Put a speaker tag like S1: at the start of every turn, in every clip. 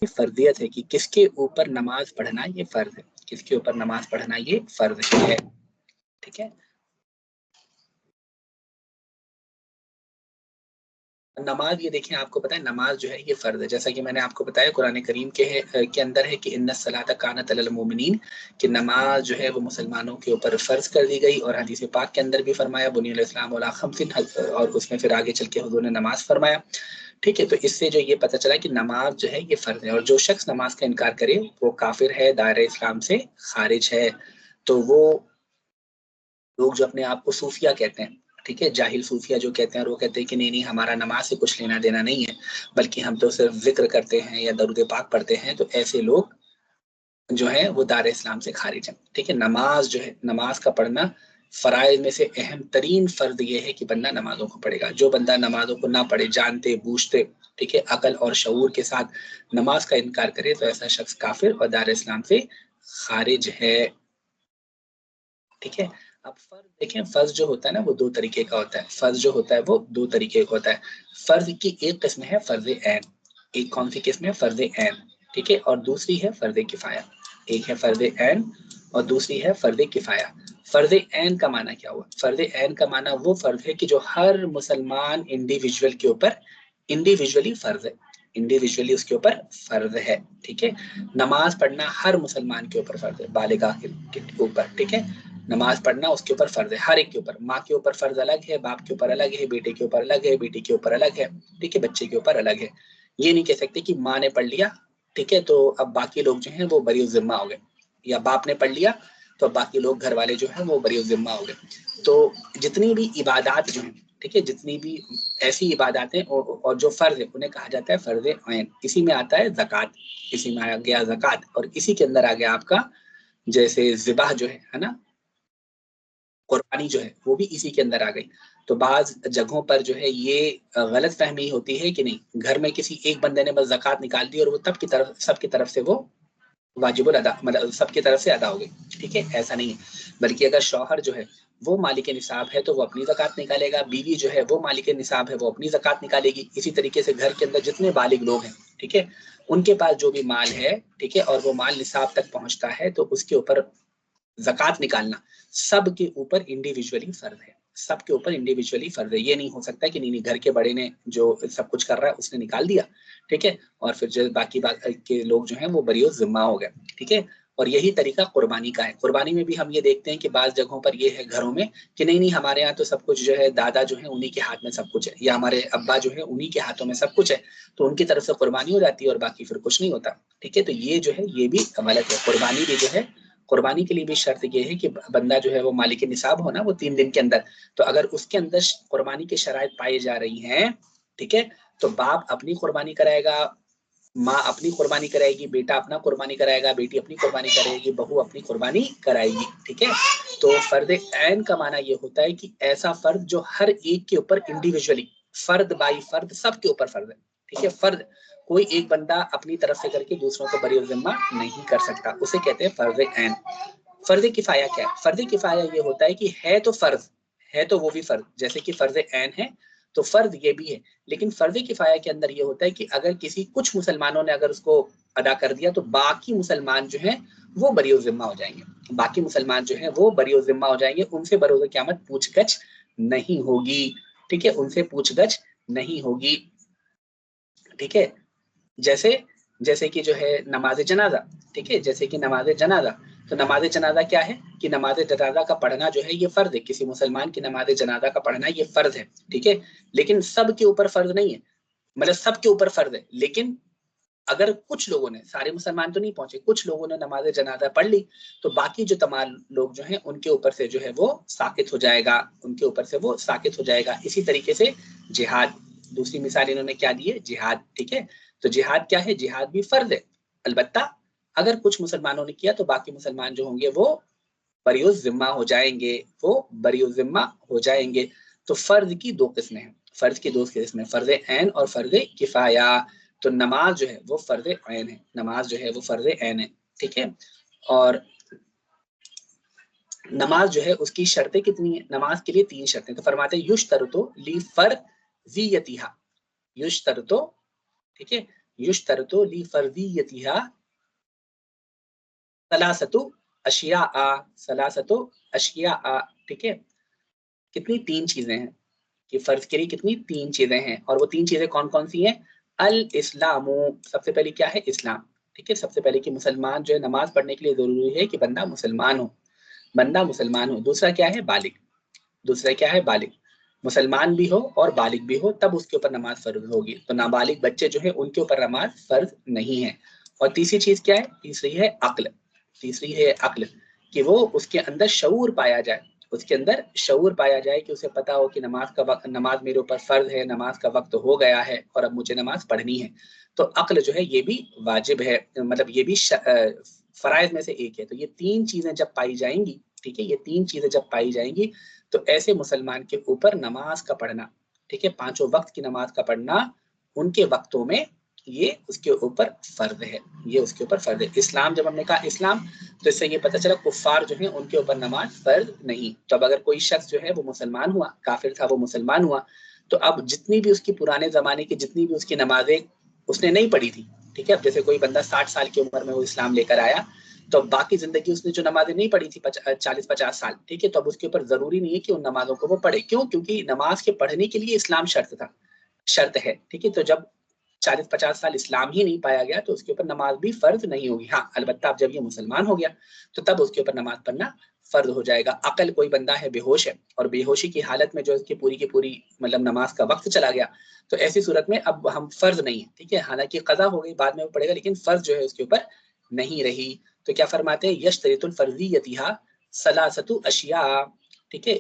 S1: फर्दियत है कि किसके ऊपर नमाज पढ़ना ये फर्ज है, किसके ऊपर नमाज पढ़ना ये फर्ज है। ठीक है, नमाज ये देखें, आपको पता है नमाज जो है ये फर्ज है, जैसा कि मैंने आपको बताया कुरान करीम के अंदर है कि इन्ना सलात कानत अलल मोमिनीन, कि नमाज जो है वो मुसलमानों के ऊपर फर्ज कर दी गई। और हदीस पाक के अंदर भी फरमाया बुनियल इस्लाम अला खम्सिन, और उसमें फिर आगे चल के हुजूर ने नमाज फरमाया। ठीक है, तो इससे जो ये पता चला कि नमाज जो है ये फर्ज है, और जो शख्स नमाज का इनकार करे वो काफिर है, दायरे इस्लाम से खारिज है। तो वो लोग जो अपने आप को सूफिया कहते हैं, ठीक है, जाहिल सूफिया जो कहते हैं, और वो कहते हैं कि नहीं नहीं हमारा नमाज से कुछ लेना देना नहीं है, बल्कि हम तो सिर्फ जिक्र करते हैं या दरूद पाक पढ़ते हैं, तो ऐसे लोग जो है वो दार इस्लाम से खारिज है। ठीक है, नमाज जो है, नमाज का पढ़ना फराइज में से अहम तरीन फर्ज ये है कि बंदा नमाजों को पढ़ेगा। जो बंदा नमाजों को ना पढ़े, जानते बूझते, ठीक है, अकल और शऊर के साथ नमाज का इनकार करे, तो ऐसा शख्स काफिर और दार इस्लाम से खारिज है। ठीक है, अब फर्ज देखें, फर्ज जो होता है ना वो दो तरीके का होता है, फर्ज जो होता है वो दो तरीके का होता है। फर्ज की एक किस्म है फर्ज ऐन, एक कौन सी किस्म है, फर्ज ऐन, ठीक है, और दूसरी है फर्ज किफाया। एक है फर्ज ऐन और दूसरी है फर्ज किफाया। फर्ज ऐन का माना क्या हुआ, फर्ज ऐन का माना वो फर्ज है कि जो हर मुसलमान इंडिविजुअल के ऊपर इंडिविजुअली फर्ज है, इंडिविजुअली उसके ऊपर फर्ज है। ठीक है, नमाज पढ़ना हर मुसलमान के ऊपर फर्ज है, बालिगा के ऊपर। ठीक है, नमाज पढ़ना उसके ऊपर फर्ज है, हर एक के ऊपर। माँ के ऊपर फर्ज अलग है, बाप के ऊपर अलग है, बेटे के ऊपर अलग है, बेटी के ऊपर अलग है, ठीक है, बच्चे के ऊपर अलग है। ये नहीं कह सकते कि माँ ने पढ़ लिया, ठीक है, तो अब बाकी लोग जो हैं वो बरी जिम्मा हो गए, या बाप ने पढ़ लिया तो अब बाकी लोग घर वाले जो हैं वो बरी जिम्मा हो गए। तो जितनी भी इबादत जो हैं, ठीक है, जितनी भी ऐसी इबादतें और जो फर्ज है उन्हें कहा जाता है फर्ज ऐन। इसी में आता है ज़कात, इसी में आ गया ज़कात, और इसी के अंदर आ गया आपका जैसे ज़िबाह जो है ना, कुर्बानी जो है वो भी इसी के अंदर आ गई। तो बाज जगहों पर जो है ये गलत फहमी होती है कि नहीं घर में किसी एक बंदे ने बस ज़कात निकाल दी और वो तब की तरफ सबकी तरफ से वो वाजिबुल अदा, मतलब सबकी तरफ से अदा हो गई। ठीक है, ऐसा नहीं है, बल्कि अगर शौहर जो है वो मालिक निसाब है तो वो अपनी ज़कात निकालेगा, बीवी जो है वो मालिक निसाब है वो अपनी ज़कात निकालेगी। इसी तरीके से घर के अंदर जितने बालिग लोग हैं, ठीक है, उनके पास जो भी माल है, ठीक है, और वो माल निसाब तक पहुंचता है तो उसके ऊपर ज़कात निकालना सबके ऊपर इंडिविजुअली फर्ज है, सबके ऊपर इंडिविजुअली फर्ज है। ये नहीं हो सकता कि नहीं घर के बड़े ने जो सब कुछ कर रहा है उसने निकाल दिया, ठीक है, और फिर जो बाकी के लोग जो हैं वो बरियो जिम्मा हो गए। ठीक है, और यही तरीका कुर्बानी का है। कुर्बानी में भी हम ये देखते हैं कि बाज़ जगहों पर ये है घरों में कि नहीं नहीं हमारे यहाँ तो सब कुछ जो है दादा जो है उन्हीं के हाथ में सब कुछ है, या हमारे अब्बा जो है उन्हीं के हाथों में सब कुछ है, तो उनकी तरफ से कुर्बानी हो जाती है और बाकी फिर कुछ नहीं होता। ठीक है, तो ये जो है ये भी गलत है। कुर्बानी भी जो है, कुर्बानी के लिए भी शर्त ये है कि बंदा जो है वो मालिक निसाब हो ना वो 3 दिन के अंदर, तो अगर उसके अंदर कुर्बानी की शराइत पाई जा रही हैं, ठीक है, तो बाप अपनी कुर्बानी कराएगा, माँ अपनी कुर्बानी कराएगी, बेटा अपना कुर्बानी कराएगा, बेटी अपनी कुर्बानी करेगी, बहू अपनी कुर्बानी कराएगी। ठीक है, तो फर्द ऐन का माना ये होता है कि ऐसा फर्द जो हर एक के ऊपर इंडिविजुअली, फर्द बाई फर्द सबके ऊपर फर्द है। ठीक है, फर्द कोई एक बंदा अपनी तरफ से करके दूसरों को बरी जिम्मा नहीं कर सकता, उसे कहते हैं फर्ज ऐन। फर्ज किफाया क्या है, फर्ज किफाया ये होता है कि है तो फर्ज है, तो वो भी फर्ज जैसे कि फर्ज ऐन है तो फर्ज ये भी है, लेकिन फर्ज किफाया के अंदर ये होता है कि अगर किसी कुछ मुसलमानों ने अगर उसको अदा कर दिया तो बाकी मुसलमान जो हैं वो बरी जिम्मा हो जाएंगे, बाकी मुसलमान जो हैं वो बरी जिम्मा हो जाएंगे, उनसे बरोज़ क़यामत पूछगछ नहीं होगी। ठीक है, उनसे पूछगछ नहीं होगी। ठीक है, जैसे जैसे कि जो है नमाज जनाजा, ठीक है, जैसे कि नमाज जनाजा, तो नमाज जनाजा क्या है कि नमाज जनाजा का पढ़ना जो है ये फर्ज है, किसी मुसलमान की नमाज जनाजा का पढ़ना ये फर्ज है। ठीक है, लेकिन सब के ऊपर फर्ज नहीं है, मतलब सबके ऊपर फर्ज है, लेकिन अगर कुछ लोगों ने, सारे मुसलमान तो नहीं पहुंचे, कुछ लोगों ने नमाज जनाजा पढ़ ली तो बाकी जो तमाम लोग जो हैं उनके ऊपर से जो है वो साकित हो जाएगा, उनके ऊपर से वो साकित हो जाएगा। इसी तरीके से जिहाद, दूसरी मिसाल इन्होंने क्या दी है, जिहाद। ठीक है, तो जिहाद क्या है, जिहाद भी फर्ज है, अलबत्ता अगर कुछ मुसलमानों ने किया तो बाकी मुसलमान जो होंगे वो बरियो जिम्मा हो जाएंगे, वो बरियो जिम्मा हो जाएंगे। तो फर्ज की दो किस्में हैं, फर्ज की दो किस्में, फर्ज ऐन और फर्ज किफाया। तो नमाज जो है वो फर्ज ऐन है, नमाज जो है वो फर्ज ऐन है। ठीक है, और नमाज जो है उसकी शर्तें कितनी है, नमाज के लिए 3 शर्तें, तो फरमाते हैं युश तरतो ली फर्जियतिहा, युश तरतो, ठीक है, युश्तरतु ली फर्दियतिहा सलासतु अशिया सलासतु अशिया। ठीक है, कितनी तीन चीजें हैं कि फर्ज के लिए कितनी तीन चीजें हैं, और वो तीन चीजें कौन कौन सी हैं? अल इस्लामु, सबसे पहले क्या है? इस्लाम। ठीक है, सबसे पहले कि मुसलमान जो है नमाज पढ़ने के लिए जरूरी है कि बंदा मुसलमान हो, बंदा मुसलमान हो। दूसरा क्या है? बालिग। दूसरा क्या है? बालिग। मुसलमान भी हो और बालिग भी हो तब उसके ऊपर नमाज फर्ज होगी। तो नाबालिग बच्चे जो है उनके ऊपर नमाज फर्ज नहीं है। और तीसरी चीज क्या है? तीसरी है अक्ल। तीसरी है अक्ल, कि वो उसके अंदर शऊर पाया जाए, उसके अंदर शऊर पाया जाए कि उसे पता हो कि नमाज का वक्त, नमाज मेरे ऊपर फर्ज है, नमाज का वक्त हो गया है और अब मुझे नमाज पढ़नी है। तो अक्ल जो है ये भी वाजिब है, मतलब ये भी फराइज में से एक है। तो ये तीन चीजें जब पाई जाएंगी, ठीक है, ये तीन चीजें जब पाई जाएंगी तो ऐसे मुसलमान के ऊपर नमाज का पढ़ना, ठीक है, पांचों वक्त की नमाज का पढ़ना उनके वक्तों में, ये उसके ऊपर फर्ज है, ये उसके ऊपर फर्ज है। इस्लाम, जब हमने कहा इस्लाम, तो इससे ये पता चला कुफार जो है उनके ऊपर नमाज फर्ज नहीं। तो अब अगर कोई शख्स जो है वो मुसलमान हुआ, काफिर था वो मुसलमान हुआ, तो अब जितनी भी उसकी पुराने जमाने की जितनी भी उसकी नमाजें उसने नहीं पढ़ी थी, ठीक है, अब जैसे कोई बंदा 60 साल की उम्र में वो इस्लाम लेकर आया, तो बाकी जिंदगी उसने जो नमाजें नहीं पढ़ी थी 40-50 साल, ठीक है, तो अब उसके ऊपर जरूरी नहीं है कि उन नमाजों को वो पढ़े। क्यों? क्योंकि नमाज के पढ़ने के लिए इस्लाम शर्त था, शर्त है, ठीक है। तो जब 40-50 साल इस्लाम ही नहीं पाया गया तो उसके ऊपर नमाज भी फर्ज नहीं होगी। हाँ, अलबत्ता अब जब ये मुसलमान हो गया तो तब उसके ऊपर नमाज पढ़ना फर्ज हो जाएगा। अकल, कोई बंदा है बेहोश है और बेहोशी की हालत में जो इसकी पूरी की पूरी मतलब नमाज का वक्त चला गया, तो ऐसी सूरत में अब हम फर्ज नहीं है, ठीक है, हालांकि कजा हो गई बाद में वो पड़ेगा, लेकिन फर्ज जो है उसके ऊपर नहीं रही। तो क्या फरमाते हैं? यश्तरितुल फर्जियतिहा सलासतु अशिया, ठीक है,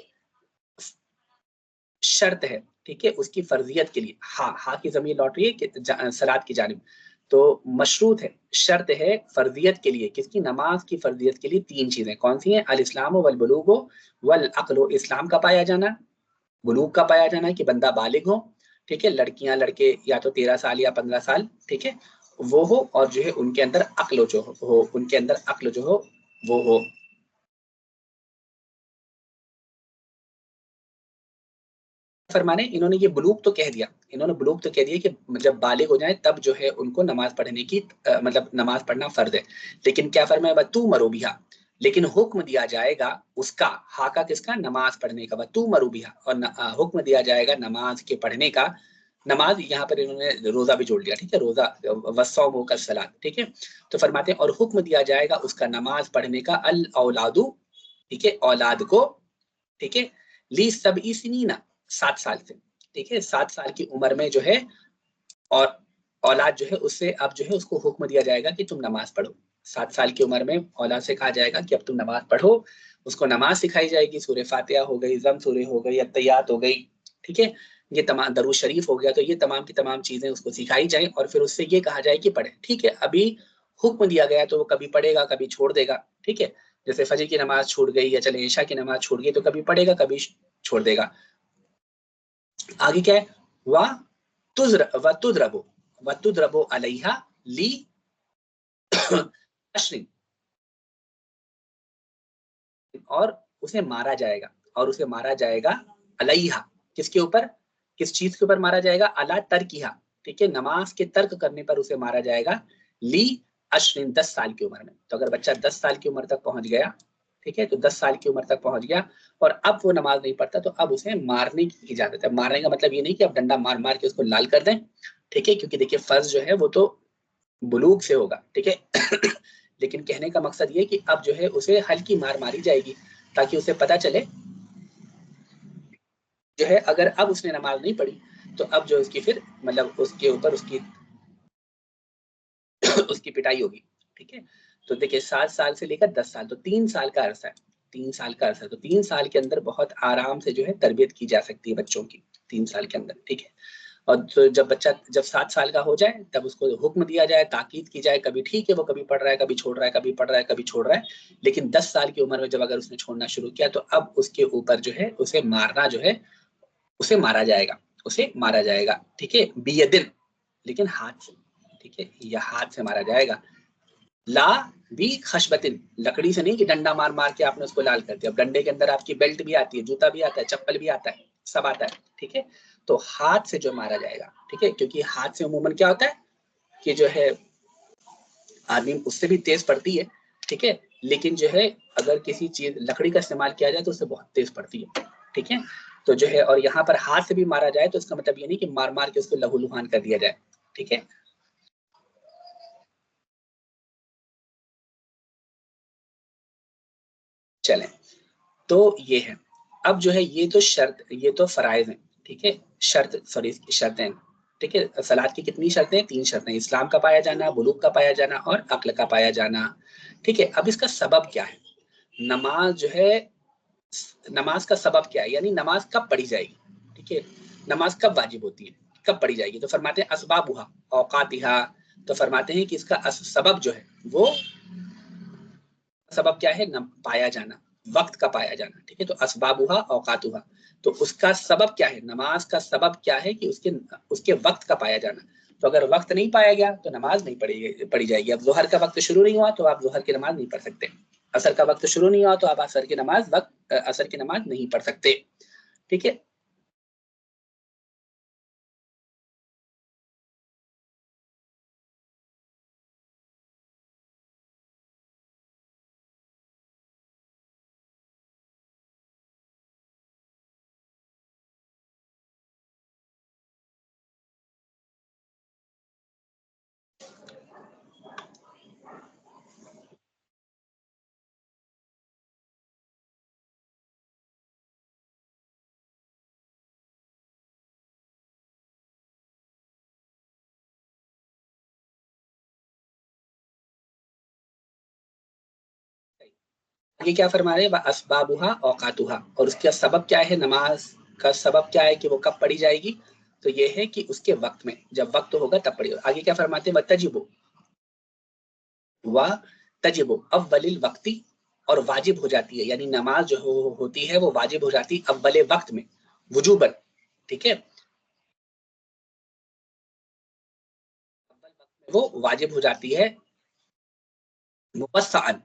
S1: शर्त है, ठीक है, उसकी फर्जियत के लिए। हा की जमीन लौट रही है कि सलात की जानिब, तो मशरूत है, शर्त है फर्जियत के लिए, किसकी? नमाज की फर्जियत के लिए तीन चीजें कौन सी हैं? अल इस्लाम वल बुलूग वल अक्ल, इस्लाम का पाया जाना, बुलूग का पाया जाना कि बंदा बालिग हो, ठीक है, लड़कियां लड़के या तो 13 साल या 15 साल, ठीक है, वो हो, और जो है उनके अंदर अक्ल जो हो, उनके अंदर अक्ल जो हो वो हो। फरमाने इन्होंने ये बुलूग तो कह दिया, इन्होंने बुलूग तो कह दिया कि जब बालिग हो जाए तब जो है उनको नमाज पढ़ने की मतलब नमाज पढ़ना फर्ज है। लेकिन क्या फरमाया? वतू मरूबिहा, लेकिन हुक्म दिया जाएगा उसका, हा का किसका? नमाज पढ़ने का, वतू मरूबिहा, और हुक्म दिया जाएगा नमाज के पढ़ने का। नमाज यहाँ पर इन्होंने रोजा भी जोड़ लिया, ठीक है, रोजा वस्सौम का सलात, ठीक है। तो फरमाते हैं और हुक्म दिया जाएगा उसका नमाज पढ़ने का, अल औलादू, ठीक है, औलाद को, ठीक है, ली सब इसनीना, 7 साल से, ठीक है, 7 साल की उम्र में जो है, और औलाद जो है उससे अब जो है उसको हुक्म दिया जाएगा कि तुम नमाज पढ़ो। 7 साल की उम्र में औलाद से कहा जाएगा कि अब तुम नमाज पढ़ो, उसको नमाज सिखाई जाएगी, सूरह फातिहा हो गई, जम सूरह हो गई, अत्तहियात हो गई, ठीक है, ये तमाम, दरूद शरीफ हो गया, तो ये तमाम की तमाम चीजें उसको सिखाई जाए और फिर उससे ये कहा जाए कि पढ़े, ठीक है। अभी हुक्म दिया गया तो वो कभी पढ़ेगा कभी छोड़ देगा, ठीक है, जैसे फजर की नमाज छूट गई या चले ईशा की नमाज छूट गई तो कभी पढ़ेगा कभी छोड़ देगा। आगे क्या है? वाह तुद्रबो, वतुद्रबो अलैहा ली अश्रिन, और उसे मारा जाएगा, और उसे मारा जाएगा अलैहा, किसके ऊपर? किस चीज के ऊपर मारा जाएगा? अला तर्किहा, ठीक है, नमाज के तर्क करने पर उसे मारा जाएगा। ली अश्रिन, 10 साल की उम्र में। तो अगर बच्चा 10 साल की उम्र तक पहुंच गया, ठीक है, तो 10 साल की उम्र तक पहुंच गया और अब वो नमाज नहीं पढ़ता, तो अब उसे मारने की इजाजत है। मारने का मतलब ये नहीं कि अब डंडा मार मार के उसको लाल कर दें, ठीक है, क्योंकि देखिए फर्ज जो है वो तो बुलूग से होगा, ठीक है लेकिन कहने का मकसद ये कि अब जो है उसे हल्की मार मारी जाएगी ताकि उसे पता चले जो है अगर अब उसने नमाज नहीं पढ़ी तो अब जो उसकी फिर मतलब उसके ऊपर उसकी उसकी पिटाई होगी, ठीक है। तो देखिए 7 साल से लेकर 10 साल, तो 3 साल का अरसा है, 3 साल का अरसा, तो 3 साल के अंदर बहुत आराम से जो है तरबियत की जा सकती है बच्चों की, 3 साल के अंदर, ठीक है। और तो जब बच्चा जब 7 साल का हो जाए तब उसको हुक्म दिया जाए, ताकीद की जाए, कभी ठीक है वो कभी पढ़ रहा है कभी छोड़ रहा है, कभी पढ़ रहा है कभी छोड़ रहा है, लेकिन 10 साल की उम्र में जब अगर उसने छोड़ना शुरू किया तो अब उसके ऊपर जो है उसे मारना जो है उसे मारा जाएगा, उसे मारा जाएगा, ठीक है, बियदिन, लेकिन हाथ से, ठीक है, यह हाथ से मारा जाएगा। ला भी खशबतिन, लकड़ी से नहीं कि डंडा मार मार के आपने उसको लाल कर दिया। अब डंडे के अंदर आपकी बेल्ट भी आती है, जूता भी आता है, चप्पल भी आता है, सब आता है, ठीक है। तो हाथ से जो मारा जाएगा, ठीक है, क्योंकि हाथ से अमूमन क्या होता है? कि जो है आदमी उससे भी तेज पड़ती है, ठीक है, लेकिन जो है अगर किसी चीज लकड़ी का इस्तेमाल किया जाए तो उससे बहुत तेज पड़ती है, ठीक है। तो जो है और यहाँ पर हाथ से भी मारा जाए तो इसका मतलब ये नहीं कि मार मार के उसको लहूलुहान कर दिया जाए, ठीक है। चलें, तो ये है। अब जो है ये तो शर्त, ये तो फराइज हैं, ठीक है, शर्त सॉरी शर्तें, ठीक है। सलाद की कितनी शर्तें? 3 शर्तें, इस्लाम का पाया जाना, बुलूग का पाया जाना और अक्ल का पाया जाना, ठीक है। अब इसका सबब क्या है? नमाज जो है, नमाज का सबब क्या है, यानी नमाज कब पढ़ी जाएगी, ठीक है, नमाज कब वाजिब होती है, कब पढ़ी जाएगी? तो फरमाते हैं असबाबुहा औकातिहा, तो फरमाते हैं कि इसका सबब जो है वो, सबब क्या है? पाया जाना, वक्त का पाया जाना, ठीक है। तो असबाबुहा औकातुहा, तो उसका सबब क्या है? नमाज का सबब क्या है? कि उसके उसके वक्त का पाया जाना। तो अगर वक्त नहीं पाया गया तो नमाज नहीं पढ़ी जाएगी। अब जोहर का वक्त शुरू नहीं हुआ तो आप जोहर की नमाज नहीं पढ़ सकते, असर का वक्त शुरू नहीं हुआ तो आप असर की नमाज असर की नमाज नहीं पढ़ सकते, ठीक है। आगे क्या फरमा रहे हैं? असबाबुहा औकातुहा, और उसका सबब क्या है? नमाज का सबब क्या है कि वो कब पढ़ी जाएगी? तो ये है कि उसके वक्त में, जब वक्त होगा तब पढ़ी। आगे क्या फरमाते हैं? तजिबो व तजिबो अव्वलिल वक्ती, और वाजिब हो जाती है, यानी नमाज जो होती है वो वाजिब हो जाती है अव्वले वक्त में, वजूबन, ठीक है, वो वाजिब हो जाती है मुवस्सअन,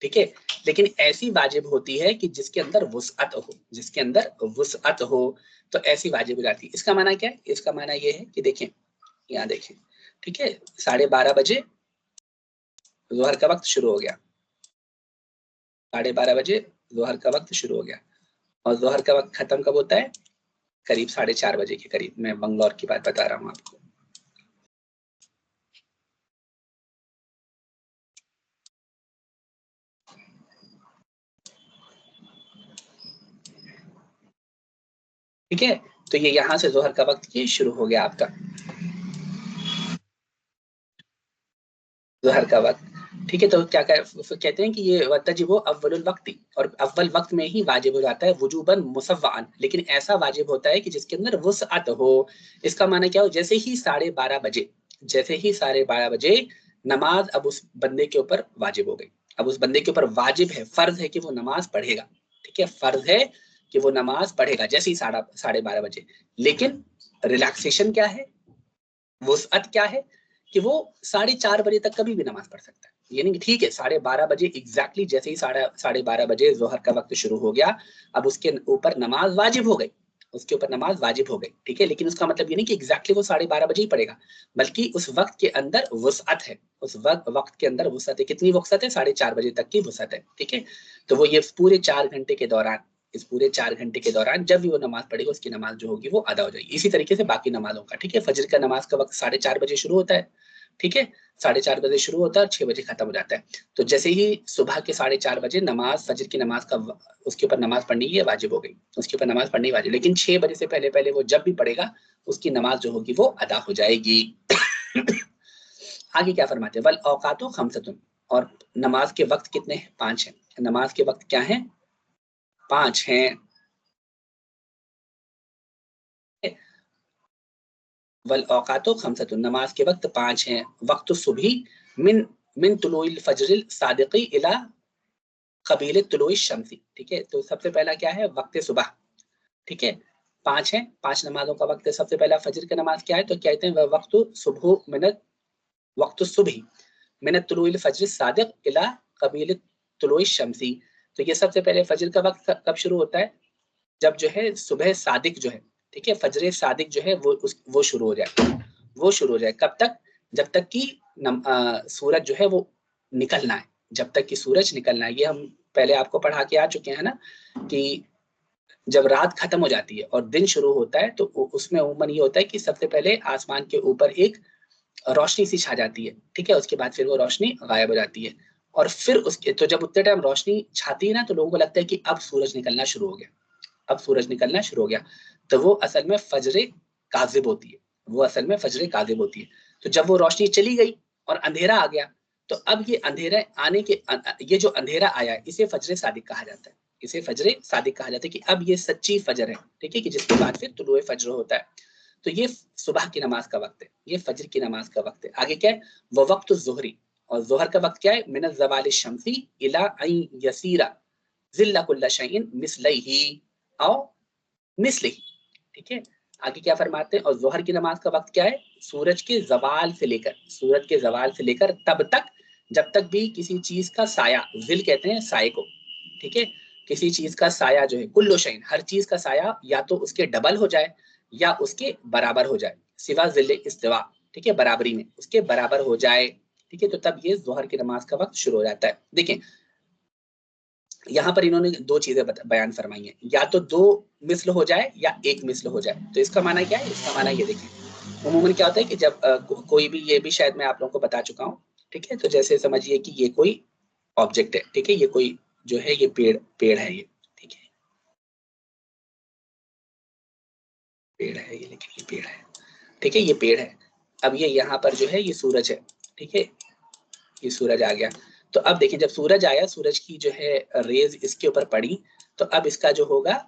S1: ठीक है। लेकिन ऐसी वाजिब होती है कि जिसके अंदर वुसअत हो, जिसके अंदर वुसअत हो, तो ऐसी वाजिब हो जाती है। इसका माना क्या है? इसका माना ये है कि देखें, यहाँ देखें, ठीक है, 12:30 बजे जोहर का वक्त शुरू हो गया, 12:30 बजे जोहर का वक्त शुरू हो गया, और जोहर का वक्त खत्म कब होता है? करीब 4:30 बजे के करीब। मैं बंगलौर की बात बता रहा हूँ आपको, ठीक है। तो ये यहाँ से जोहर का वक्त ये शुरू हो गया आपका, जोहर का वक्त, ठीक है। तो क्या कहते हैं कि ये तजिबो अव्वलुल वक्ती, और अव्वल वक्त में ही वाजिब हो जाता है वजूबन मुसव्वान, लेकिन ऐसा वाजिब होता है कि जिसके अंदर वुसअत हो। इसका माना क्या हो? जैसे ही 12:30 बजे, जैसे ही 12:30 बजे नमाज अब उस बंदे के ऊपर वाजिब हो गई, अब उस बंदे के ऊपर वाजिब है, फर्ज है कि वो नमाज पढ़ेगा, ठीक है, फर्ज है कि वो नमाज पढ़ेगा जैसे ही 12:30 बजे। लेकिन रिलैक्सेशन क्या है, वुसअत क्या है? कि वो 4:30 बजे तक कभी भी नमाज पढ़ सकता है। यानी कि ठीक है, 12:30 बजे एग्जैक्टली जैसे ही 12:30 बजे जोहर का वक्त शुरू हो गया, अब उसके ऊपर नमाज वाजिब हो गई, उसके ऊपर नमाज वाजिब हो गई, ठीक है। लेकिन उसका मतलब ये नहीं कि एग्जैक्टली वो 12:30 बजे ही पड़ेगा, बल्कि उस वक्त के अंदर वुसअत है, उस वक्त के अंदर वुसअत है। कितनी वुसअत है? 4:30 बजे तक की वुसअत है, ठीक है। तो वो ये पूरे 4 घंटे के दौरान, इस पूरे 4 घंटे के दौरान जब भी वो नमाज पढ़ेगा उसकी नमाज जो होगी वो अदा हो जाएगी। इसी तरीके से बाकी नमाजों का, ठीक है। फजर का नमाज का वक्त 4:30 बजे शुरू होता है, ठीक है, 4:30 बजे शुरू होता है और 6 बजे खत्म हो जाता है। तो जैसे ही सुबह के 4:30 बजे नमाज, फजर की नमाज का उसके ऊपर नमाज पढ़नी है वाजिब हो गई, उसके ऊपर नमाज पढ़नी वाजिब, लेकिन 6 बजे से पहले पहले वो जब भी पढ़ेगा उसकी नमाज जो होगी वो अदा हो जाएगी। आगे क्या फरमाते हैं? वल औकातो खमसतुन, और नमाज के वक्त कितने हैं? 5 हैं। नमाज के वक्त क्या है? 5 हैं। वल औकातो खमसतुन, नमाज के वक्त 5 हैं। वक्त सुबही मिन मिन तुलुइल फजरिल सादिकी इला कबील तुलुइ शम्सी, ठीक है। तो सबसे पहला क्या है? वक्त सुबह, ठीक है, 5 है, 5 नमाजों का वक्त है। सबसे पहला फजर की नमाज क्या है? तो कहते हैं वह वक्त सुबह मिनत, वक्त सुबह मिनत तुलुइल फजर सादिक इला कबील तुलुइ शम्सी। तो ये सबसे पहले फजर का वक्त कब शुरू होता है? जब जो है सुबह सादिक जो है, ठीक है, फजर सादिक जो है वो शुरू हो जाए, वो शुरू हो जाए कब तक? जब तक कि सूरज जो है वो निकलना है, जब तक कि सूरज निकलना है। ये हम पहले आपको पढ़ा के आ चुके हैं ना कि जब रात खत्म हो जाती है और दिन शुरू होता है तो उसमें उमूमन ये होता है कि सबसे पहले आसमान के ऊपर एक रोशनी सी छा जाती है, ठीक है, उसके बाद फिर वो रोशनी गायब हो जाती है। और फिर उसके तो जब उतने टाइम रोशनी छाती है ना तो लोगों को लगता है कि अब सूरज निकलना शुरू हो गया, अब सूरज निकलना शुरू हो गया। तो वो असल में फजरे काजिब होती है, वो असल में फजरे काजिब होती है। तो जब वो रोशनी चली गई और अंधेरा आ गया, तो अब ये अंधेरा आने के ये जो अंधेरा आया है इसे फजरे सादिक कहा जाता है, इसे फजरे सादिक कहा जाता है कि अब ये सच्ची फजर है, ठीक है, कि जिसके बाद फिर तुलुए फजर होता है। तो ये सुबह की नमाज का वक्त है, ये फजर की नमाज का वक्त है। आगे क्या है, वह वक्त ज़ुहरी, और जोहर का वक्त क्या है, मिन ज़वाल शम्सी इला अन यसीरा ज़िल्ला कुल्ला शैइन मिस्लैहि औ मिस्लिही, ठीक है। आगे क्या फरमाते हैं, और जोहर की नमाज का वक्त क्या है, सूरज के जवाल से लेकर, सूरज के जवाल से लेकर तब तक जब तक भी किसी चीज का साया, जिल कहते हैं साये को, ठीक है, किसी चीज का साया जो है, कुल्लो शैइन, हर चीज का साया या तो उसके डबल हो जाए या उसके बराबर हो जाए, सिवा जिले इस्तिवा, ठीक है, बराबरी में उसके बराबर हो जाए, ठीक है, तो तब ये जोहर की नमाज का वक्त शुरू हो जाता है। देखिए यहाँ पर इन्होंने दो चीजें बयान फरमाई है, या तो दो मिस्ल हो जाए या एक मिस्ल हो जाए। तो इसका माना क्या है, इसका माना ये देखिए उमूमन क्या होता है कि जब कोई भी, ये भी शायद मैं आप लोगों को बता चुका हूँ, ठीक है, तो जैसे समझिए कि ये कोई ऑब्जेक्ट है, ठीक है, ये कोई जो है ये पेड़ पेड़ है ये, ठीक है, पेड़ है ये, लेकिन ये पेड़ है, ठीक है, ये पेड़ है। अब ये यहाँ पर जो है ये सूरज है, ठीक है, ये सूरज आ गया। तो अब देखिए जब सूरज आया, सूरज की जो है रेज इसके ऊपर पड़ी, तो अब इसका जो होगा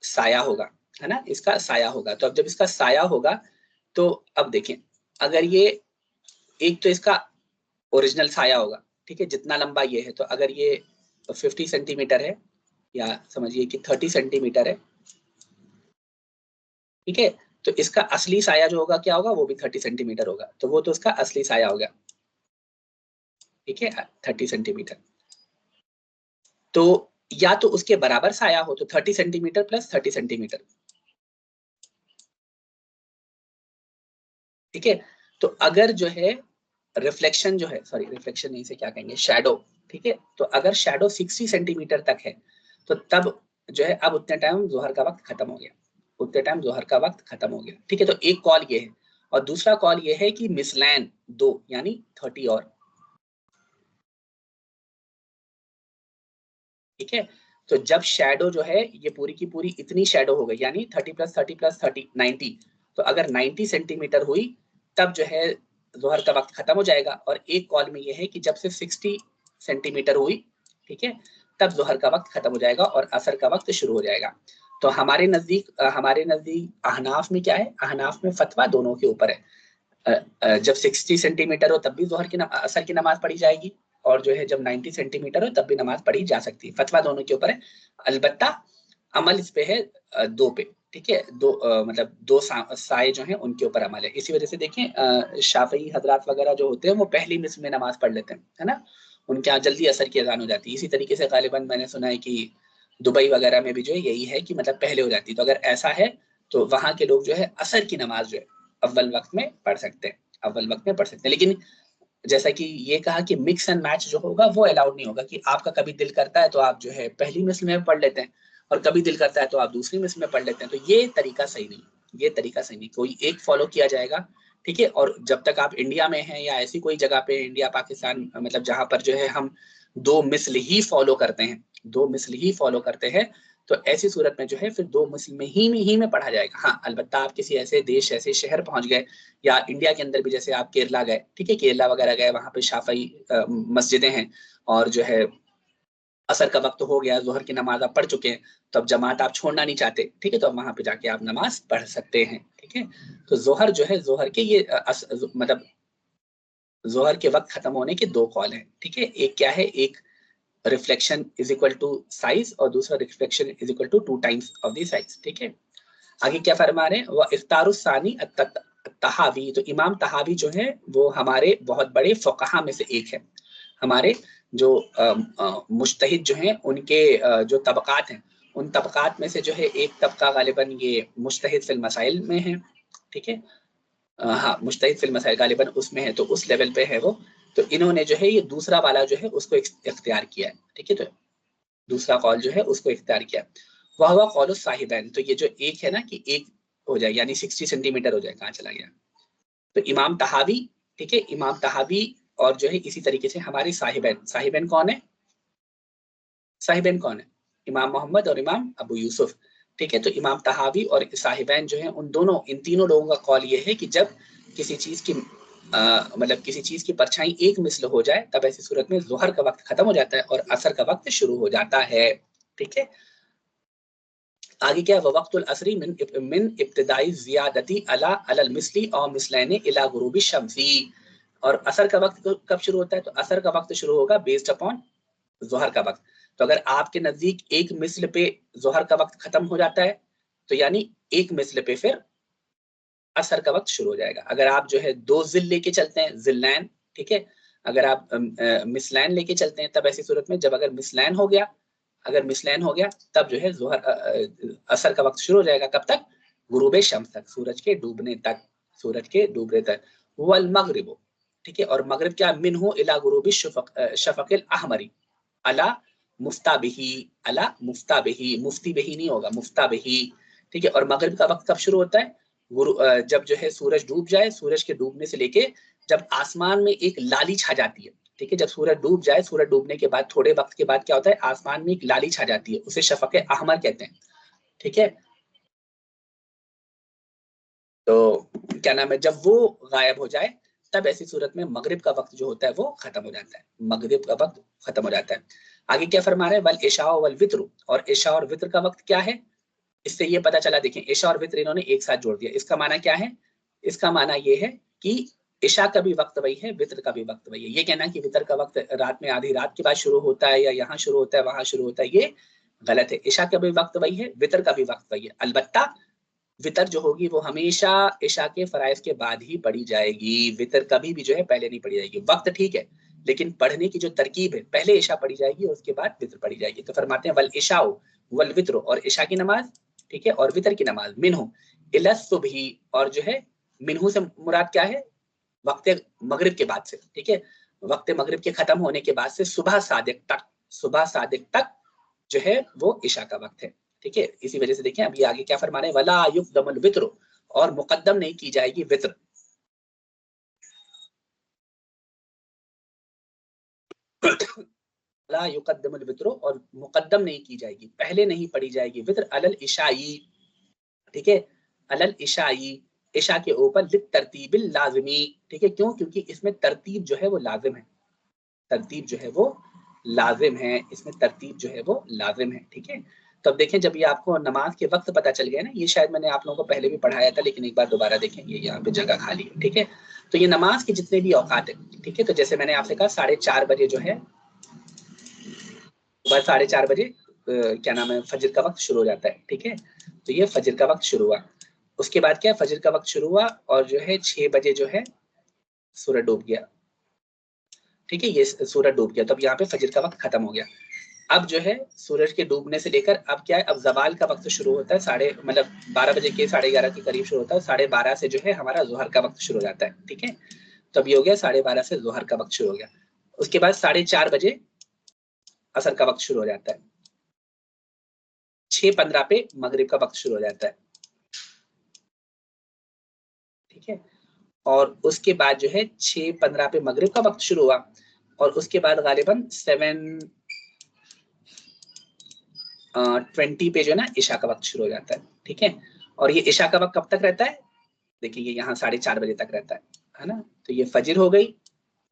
S1: साया होगा, है ना, इसका साया होगा। तो अब जब इसका साया होगा तो अब देखें, अगर ये एक तो इसका ओरिजिनल साया होगा, ठीक है, जितना लंबा ये है, तो अगर ये 50 सेंटीमीटर है या समझिए कि 30 सेंटीमीटर है, ठीक है, तो इसका असली साया जो होगा क्या होगा, वो भी 30 सेंटीमीटर होगा। तो वो तो उसका असली साया हो गया, ठीक है, 30 सेंटीमीटर। तो या तो उसके बराबर साया हो, तो 30 सेंटीमीटर प्लस 30 सेंटीमीटर, ठीक है। तो अगर जो है रिफ्लेक्शन जो है, सॉरी रिफ्लेक्शन नहीं से क्या कहेंगे, शैडो, ठीक है, तो अगर शैडो 60 सेंटीमीटर तक है तो तब जो है अब उतने टाइम जोहर का वक्त खत्म हो गया, उतने टाइम जोहर का वक्त खत्म हो गया, ठीक है। तो एक कॉल ये है, और दूसरा कॉल ये है कि मिसलैन दो यानी 30 और, ठीक है। तो जब शैडो जो है ये पूरी की पूरी इतनी शैडो हो गई, यानी 30 + 30 + 30 90, तो अगर 90 सेंटीमीटर हुई तब जो है जोहर का वक्त खत्म हो जाएगा। और एक कॉल में ये है कि जब से 60 सेंटीमीटर हुई, ठीक है, तब जोहर का वक्त खत्म हो जाएगा और असर का वक्त शुरू हो जाएगा। तो हमारे नजदीक अहनाफ में क्या है, अहनाफ में फतवा दोनों के ऊपर है। जब 60 सेंटीमीटर हो तब भी जोहर की असर की नमाज पढ़ी जाएगी, और जो है जब 90 सेंटीमीटर हो तब भी नमाज पढ़ी जा सकती है। फतवा दोनों के ऊपर है, अलबत्ता अमल इस पे है दो पे, ठीक है, दो मतलब दो साए जो हैं उनके ऊपर अमल है। इसी वजह से देखें शाफई हजरात वगैरह जो होते हैं वो पहली मिस्र में नमाज पढ़ लेते हैं, है ना, उनके यहाँ जल्दी असर की अजान हो जाती है। इसी तरीके से गालिबन मैंने सुना है कि दुबई वगैरह में भी जो है यही है कि मतलब पहले हो जाती है। तो अगर ऐसा है तो वहां के लोग जो है असर की नमाज जो है अव्वल वक्त में पढ़ सकते हैं, अव्वल वक्त में पढ़ सकते हैं। लेकिन जैसा कि ये कहा कि मिक्स एंड मैच जो होगा वो अलाउड नहीं होगा, कि आपका कभी दिल करता है तो आप जो है पहली मिस्र में पढ़ लेते हैं और कभी दिल करता है तो आप दूसरी मिस्र में पढ़ लेते हैं। तो ये तरीका सही नहीं, ये तरीका सही नहीं, कोई एक फॉलो किया जाएगा, ठीक है। और जब तक आप इंडिया में हैं या ऐसी कोई जगह पे, इंडिया पाकिस्तान मतलब जहां पर जो है हम दो मिसल ही फॉलो करते हैं, दो मिसल ही फॉलो करते हैं, तो ऐसी सूरत में जो है फिर दो मिसल में पढ़ा जाएगा। हाँ अलबत्ता आप किसी ऐसे देश, ऐसे शहर पहुंच गए, या इंडिया के अंदर भी जैसे आप केरला गए, ठीक है, केरला वगैरह गए, वहां पे शाफई मस्जिदें हैं, और जो है असर का वक्त हो गया, जोहर की नमाज आप पढ़ चुके हैं, तो अब जमात आप छोड़ना नहीं चाहते, ठीक है, तो अब वहां पे जाके आप नमाज पढ़ सकते हैं, ठीक है। तो जोहर जो है, जोहर के ये मतलब जोहर के वक्त खत्म होने के दो कॉल हैं, ठीक है। एक क्या है, एक reflection is equal to size, और दूसरा reflection is equal to 2 times of the size, ठीक है। आगे क्या फरमा रहे हैं, वह इफ्तारुस्सानी तहावी, तो इमाम तहावी जो है वो हमारे बहुत बड़े फुकहा में से एक है। हमारे जो मुज्तहिद जो हैं उनके जो तबकात हैं, उन तबकात में से जो है एक तबका गालिबन ये मुज्तहिद फिल मसाइल में है, ठीक है। हाँ मुज्तहिद फिल मसाइल गालिबन उसमें है, तो उस लेवल पे है वो। तो इन्होंने जो है ये दूसरा वाला जो है उसको इख्तियार किया है, ठीक है। तो दूसरा कौल जो है उसको इख्तियार किया। वह हुआ कौल साहिबैन, तो ये जो एक है ना कि एक हो जाए यानी 60 सेंटीमीटर हो जाए, कहाँ चला गया। तो इमाम तहावी, ठीक है, इमाम तहावी और जो है इसी तरीके से हमारे साहिबैन, साहिबैन कौन है, साहिबैन कौन है, इमाम मोहम्मद और इमाम अबू यूसुफ, ठीक है। तो इमाम तहावी और साहिबैन जो है उन दोनों, इन तीनों लोगों का कौल ये है कि जब किसी चीज की मतलब किसी चीज की परछाई एक मिसल हो जाए तब ऐसी सूरत में जोहर का वक्त खत्म हो जाता है और असर का वक्त शुरू हो जाता है, ठीक है। आगे क्या है, वक्तुल असरी मिन इब्तिदाई जियादती अला अलल मिसली और मिसलैने इला गुरूबी शम्सी। और असर का वक्त कब शुरू होता है, तो असर का वक्त शुरू होगा बेस्ड अपॉन जोहर का वक्त। तो अगर आपके नजदीक एक मिसल पे जोहर का वक्त खत्म हो जाता है तो यानी एक मिसल पे फिर असर का वक्त शुरू हो जाएगा। अगर आप जो है दो जिल लेके चलते हैं, जिल्लैन, ठीक है, अगर आप मिसलैन लेके चलते हैं तब ऐसी सूरत में जब अगर मिसलैन हो गया, अगर मिसलैन हो गया तब जो है जोहर असर का वक्त शुरू हो जाएगा। कब तक, गुरूबे शम्स तक, सूरज के डूबने तक, सूरज के डूबने तक। वल मगरिब, ठीक है, और मगरिब क्या, मिनहु इला गुरूबी शफकिल अहमरी अला मुफ्ताबिही, अला मुफ्ताबिही, मुफ्ती बही नहीं होगा, मुफ्ताबिही, ठीक है। और मगरिब का वक्त कब शुरू होता है, जब जो है सूरज डूब जाए, सूरज के डूबने से लेके जब आसमान में एक लाली छा जाती है, ठीक है, जब सूरज डूब जाए, सूरज डूबने के बाद थोड़े वक्त के बाद क्या होता है, आसमान में एक लाली छा जाती है, उसे शफक अहमर कहते हैं, ठीक है। तो क्या नाम है, जब वो गायब हो जाए तब ऐसी सूरत में मगरिब का वक्त जो होता है वो खत्म हो जाता है, मगरिब का वक्त खत्म हो जाता है। आगे क्या फरमा रहे हैं, वल इशा वल वित्र, और इशा और वित्र का वक्त क्या है। इससे ये पता चला, देखें इशा और वित्र इन्होंने एक साथ जोड़ दिया, इसका माना क्या है, इसका माना ये है कि इशा का भी वक्त वही है, वित्र का भी वक्त वही है। ये कहना कि वित्र का वक्त रात में आधी रात के बाद शुरू होता है या यहाँ शुरू होता है वहां शुरू होता है, ये गलत है। इशा का भी वक्त वही है, वित्र का भी वक्त वही है। अलबत्ता वितर जो होगी वो हमेशा इशा के फराइज के बाद ही पढ़ी जाएगी, वितर कभी भी जो है पहले नहीं पढ़ी जाएगी। वक्त ठीक है लेकिन पढ़ने की जो तरकीब है, पहले इशा पढ़ी जाएगी और उसके बाद वितर पढ़ी जाएगी। तो फरमाते हैं वल इशाओ वल वित्र, और इशा की नमाज, ठीक है, और वितर की नमाज, मिनहु इला सुबही, और जो है मिनहु से मुराद क्या है, वक्त मगरिब के बाद से, ठीक है, वक्त मगरिब के खत्म होने के बाद से सुबह सादिक तक, सुबह सादिक तक जो है वो इशा का वक्त है, ठीक है। इसी वजह से देखें अभी आगे क्या फरमा रहे हैं, वला युक़दमुल वित्र, और मुकद्दम नहीं की जाएगी वित्र, ला युक़द्दमुल वित्र, और मुकद्दम नहीं की जाएगी, पहले नहीं पढ़ी जाएगी वित्र, अलल इशाई, ठीक है, अलल इशाई, इशा के ऊपर लित तरतीबिल लाजिमी, ठीक है, क्यों, क्योंकि इसमें तरतीब जो है वो लाजिम है, तरतीब जो है वो लाजिम है, इसमें तरतीब जो है वो लाजिम है, ठीक है। तो अब देखें जब ये आपको नमाज के वक्त पता चल गया ना, ये शायद मैंने आप लोगों को पहले भी पढ़ाया था लेकिन एक बार दोबारा देखें, ये यहाँ पे जगह खाली है, ठीक है। तो ये नमाज के जितने भी औकात है, ठीक है, तो जैसे मैंने आपसे कहा 4:30 बजे जो है, सुबह 4:30 बजे क्या नाम है फजर का वक्त शुरू हो जाता है, ठीक है। तो ये फजर का वक्त शुरू हुआ, उसके बाद क्या, फजर का वक्त शुरू हुआ और जो है 6 बजे जो है सूरज डूब गया, ठीक है, ये सूरज डूब गया, तब यहाँ पे फजर का वक्त खत्म हो गया। अब जो है सूरज के डूबने से लेकर अब क्या है, अब जवाल का वक्त शुरू होता है, साढ़े मतलब 12 बजे के 11:30 के करीब शुरू होता है, 12:30 से जो है हमारा जोहर का वक्त शुरू हो जाता है, ठीक है। तो अब ये हो गया 12:30 से जोहर का वक्त शुरू हो गया, उसके बाद 4:30 बजे असर का वक्त शुरू हो जाता है, 6:15 पे मगरिब का वक्त शुरू हो जाता है, ठीक है। और उसके बाद जो है 6:15 पे मगरिब का वक्त शुरू हुआ और उसके बाद गालिबन 7:20 पे जो है ना इशा का वक्त शुरू हो जाता है, ठीक है। और ये इशा का वक्त कब तक रहता है, देखिए ये यहाँ 4:30 बजे तक रहता है ना। तो ये फजर हो गई,